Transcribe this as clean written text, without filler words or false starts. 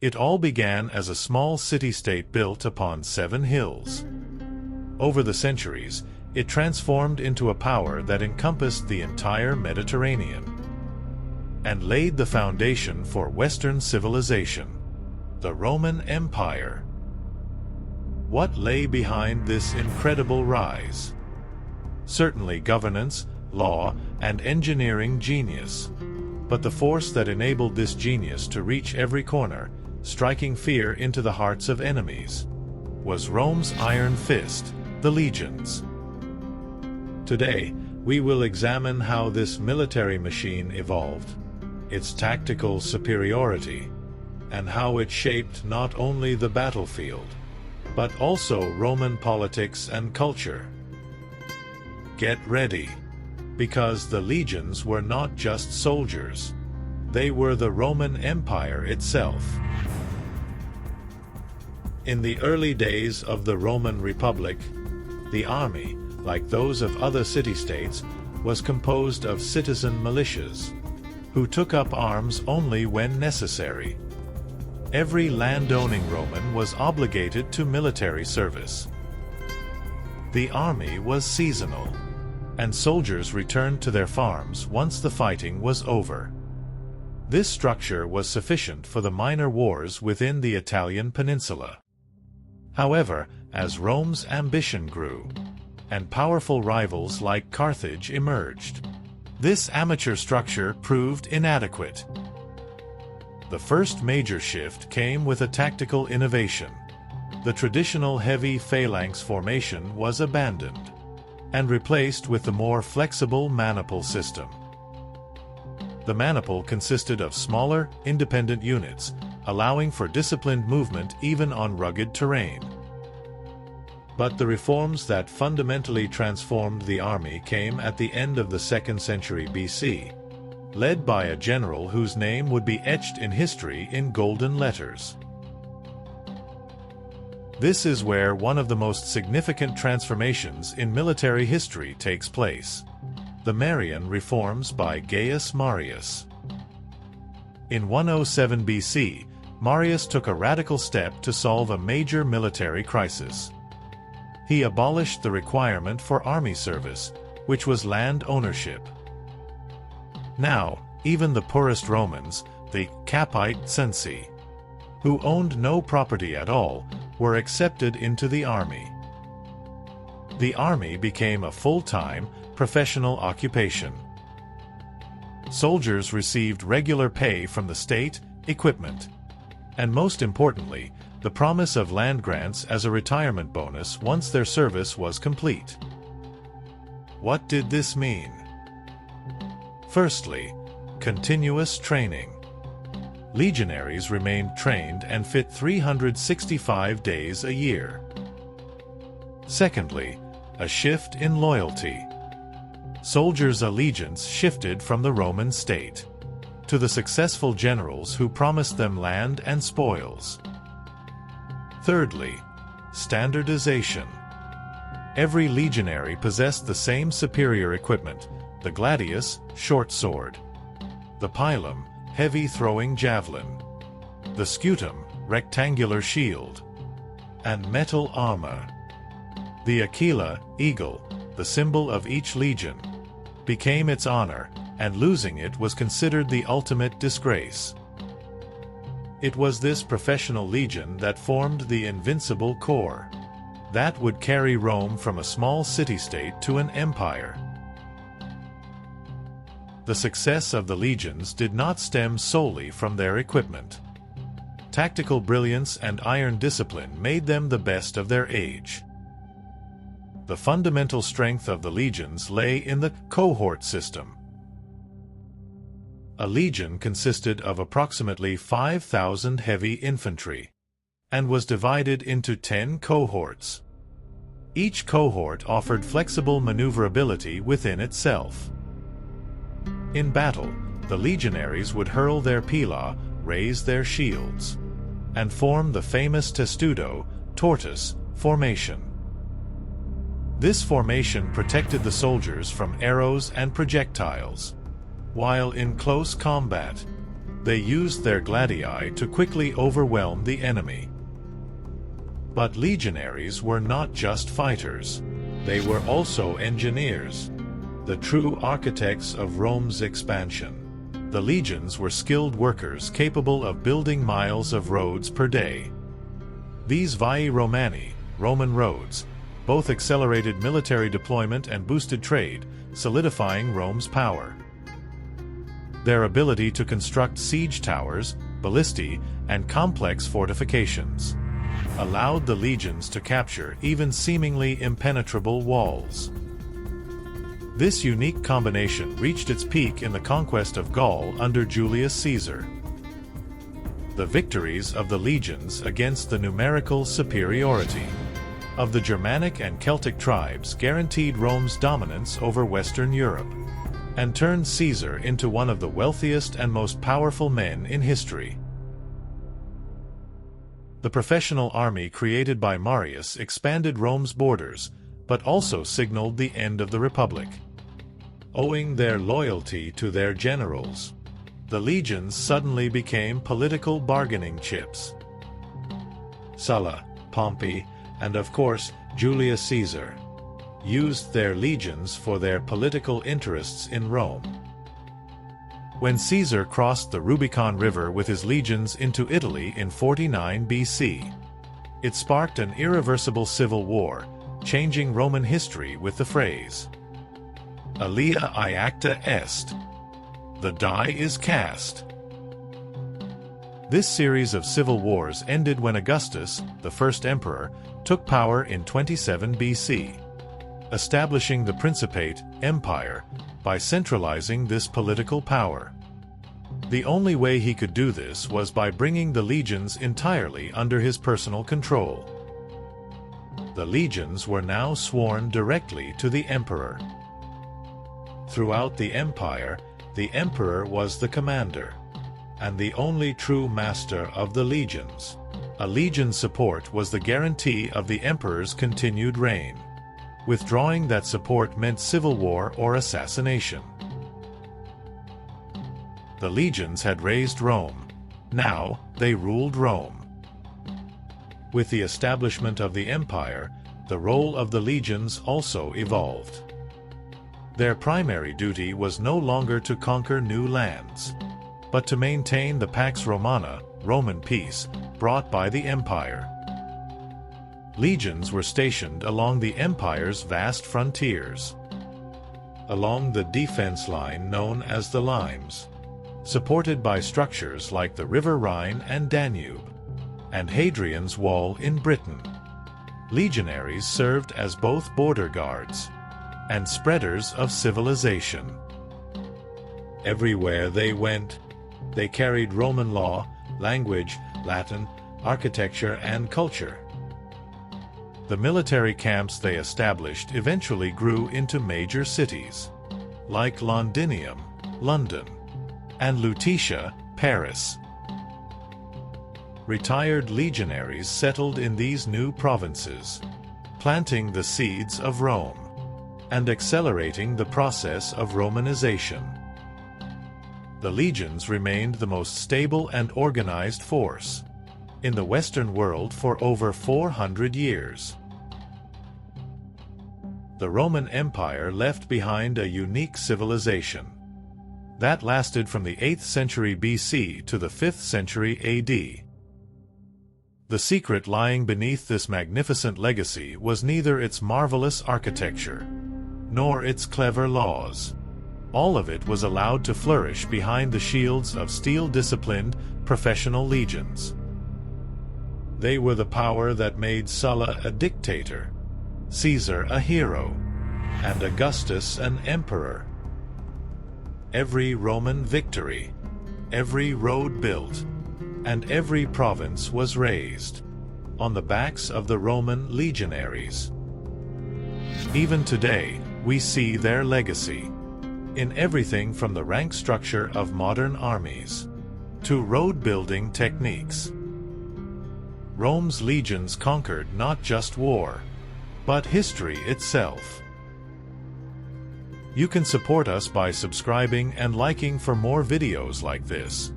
It all began as a small city-state built upon 7 hills. Over the centuries, it transformed into a power that encompassed the entire Mediterranean and laid the foundation for Western civilization, the Roman Empire. What lay behind this incredible rise? Certainly governance, law, and engineering genius. But the force that enabled this genius to reach every corner, striking fear into the hearts of enemies, was Rome's iron fist, the legions. Today, we will examine how this military machine evolved, its tactical superiority, and how it shaped not only the battlefield, but also Roman politics and culture. Get ready, because the legions were not just soldiers. They were the Roman Empire itself. In the early days of the Roman Republic, the army, like those of other city-states, was composed of citizen militias, who took up arms only when necessary. Every landowning Roman was obligated to military service. The army was seasonal, and soldiers returned to their farms once the fighting was over. This structure was sufficient for the minor wars within the Italian peninsula. However, as Rome's ambition grew, and powerful rivals like Carthage emerged, this amateur structure proved inadequate. The first major shift came with a tactical innovation. The traditional heavy phalanx formation was abandoned and replaced with the more flexible maniple system. The maniple consisted of smaller, independent units, allowing for disciplined movement even on rugged terrain. But the reforms that fundamentally transformed the army came at the end of the 2nd century BC, led by a general whose name would be etched in history in golden letters. This is where one of the most significant transformations in military history takes place: the Marian Reforms by Gaius Marius. In 107 BC, Marius took a radical step to solve a major military crisis. He abolished the requirement for army service, which was land ownership. Now, even the poorest Romans, the capite censi, who owned no property at all, were accepted into the army. The army became a full-time, professional occupation. Soldiers received regular pay from the state, equipment, and most importantly, the promise of land grants as a retirement bonus once their service was complete. What did this mean? Firstly, continuous training. Legionaries remained trained and fit 365 days a year. Secondly, a shift in loyalty. Soldiers' allegiance shifted from the Roman state to the successful generals who promised them land and spoils. Thirdly, standardization. Every legionary possessed the same superior equipment: the gladius, short sword; the pilum, heavy throwing javelin; the scutum, rectangular shield; and metal armor. The aquila, eagle, the symbol of each legion, became its honor, and losing it was considered the ultimate disgrace. It was this professional legion that formed the invincible corps that would carry Rome from a small city-state to an empire. The success of the legions did not stem solely from their equipment. Tactical brilliance and iron discipline made them the best of their age. The fundamental strength of the legions lay in the cohort system. A legion consisted of approximately 5,000 heavy infantry, and was divided into 10 cohorts. Each cohort offered flexible maneuverability within itself. In battle, the legionaries would hurl their pila, raise their shields, and form the famous testudo, tortoise, formation. This formation protected the soldiers from arrows and projectiles, while in close combat, they used their gladii to quickly overwhelm the enemy. But legionaries were not just fighters. They were also engineers, the true architects of Rome's expansion. The legions were skilled workers capable of building miles of roads per day. These Viae Romani, Roman roads, both accelerated military deployment and boosted trade, solidifying Rome's power. Their ability to construct siege towers, ballistae, and complex fortifications allowed the legions to capture even seemingly impenetrable walls. This unique combination reached its peak in the conquest of Gaul under Julius Caesar. The victories of the legions against the numerical superiority of the Germanic and Celtic tribes guaranteed Rome's dominance over Western Europe, and turned Caesar into one of the wealthiest and most powerful men in history. The professional army created by Marius expanded Rome's borders, but also signaled the end of the Republic. Owing their loyalty to their generals, the legions suddenly became political bargaining chips. Sulla, Pompey, and of course Julius Caesar used their legions for their political interests in Rome. When Caesar crossed the Rubicon River with his legions into Italy in 49 BC, it sparked an irreversible civil war, changing Roman history with the phrase, Alia iacta est. The die is cast. This series of civil wars ended when Augustus, the first emperor, took power in 27 BC, establishing the Principate, empire, by centralizing this political power. The only way he could do this was by bringing the legions entirely under his personal control. The legions were now sworn directly to the emperor. Throughout the empire, the emperor was the commander, and the only true master of the legions. A legion's support was the guarantee of the emperor's continued reign. Withdrawing that support meant civil war or assassination. The legions had raised Rome. Now, they ruled Rome. With the establishment of the empire, the role of the legions also evolved. Their primary duty was no longer to conquer new lands, but to maintain the Pax Romana, Roman peace, brought by the empire. Legions were stationed along the empire's vast frontiers, along the defense line known as the limes, supported by structures like the River Rhine and Danube, and Hadrian's Wall in Britain. Legionaries served as both border guards and spreaders of civilization. Everywhere they went, they carried Roman law, language, Latin, architecture, and culture. The military camps they established eventually grew into major cities, like Londinium, London, and Lutetia, Paris. Retired legionaries settled in these new provinces, planting the seeds of Rome and accelerating the process of Romanization. The legions remained the most stable and organized force in the Western world for over 400 years. The Roman Empire left behind a unique civilization that lasted from the 8th century BC to the 5th century AD. The secret lying beneath this magnificent legacy was neither its marvelous architecture nor its clever laws. All of it was allowed to flourish behind the shields of steel-disciplined, professional legions. They were the power that made Sulla a dictator, Caesar a hero, and Augustus an emperor. Every Roman victory, every road built, and every province was raised on the backs of the Roman legionaries. Even today, we see their legacy in everything from the rank structure of modern armies to road-building techniques. Rome's legions conquered not just war, but history itself. You can support us by subscribing and liking for more videos like this.